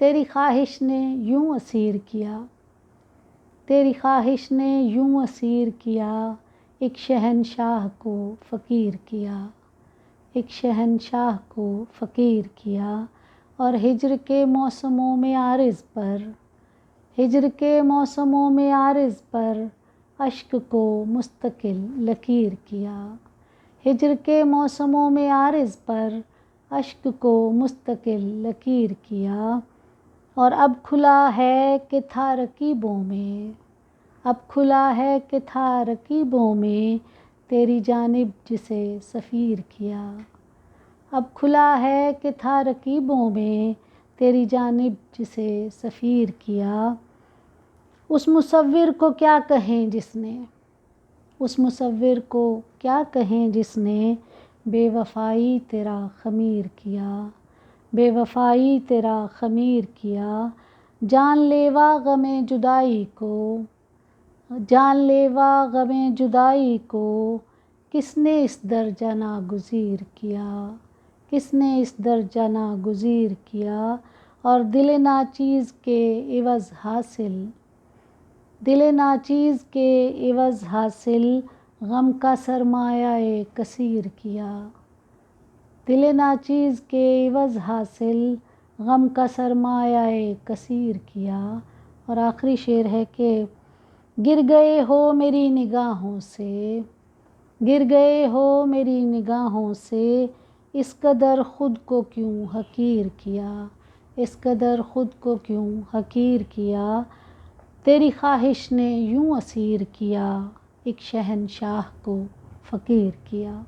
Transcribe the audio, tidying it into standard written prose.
تیری خواہش نے یوں اسیر کیا، تیری خواہش نے یوں اسیر کیا، ایک شہنشاہ کو فقیر کیا، ایک شہنشاہ کو فقیر کیا۔ اور ہجر کے موسموں میں عارض پر، ہجر کے موسموں میں عارض پر اشک کو مستقل لکیر کیا، ہجر کے موسموں میں عارض پر اشک کو مستقل لکیر کیا۔ اور اب کھلا ہے کہ تھا رکیبوں میں، اب کھلا ہے کہ تھا رکیبوں میں تیری جانب جسے سفیر کیا، اب کھلا ہے کہ تھا رکیبوں میں تیری جانب جسے سفیر کیا۔ اس مصور کو کیا کہیں جس نے، اس مصور کو کیا کہیں جس نے بے وفائی تیرا خمیر کیا، بے وفائی تیرا خمیر کیا۔ جان لیوا غم جدائی کو، جان لیوا غم جدائی کو کس نے اس درجہ ناگزیر کیا، کس نے اس درجہ ناگزیر کیا۔ اور دل ناچیز کے عوض حاصل، دل ناچیز کے عوض حاصل غم کا سرمایہ کثیر کیا، دل ناچیز کے عوض حاصل غم کا سرمایہ کثیر کیا۔ اور آخری شعر ہے کہ گر گئے ہو میری نگاہوں سے، گر گئے ہو میری نگاہوں سے، اس قدر خود کو کیوں حقیر کیا، اس قدر خود کو کیوں حقیر کیا۔ تیری خواہش نے یوں اسیر کیا، ایک شہنشاہ کو فقیر کیا۔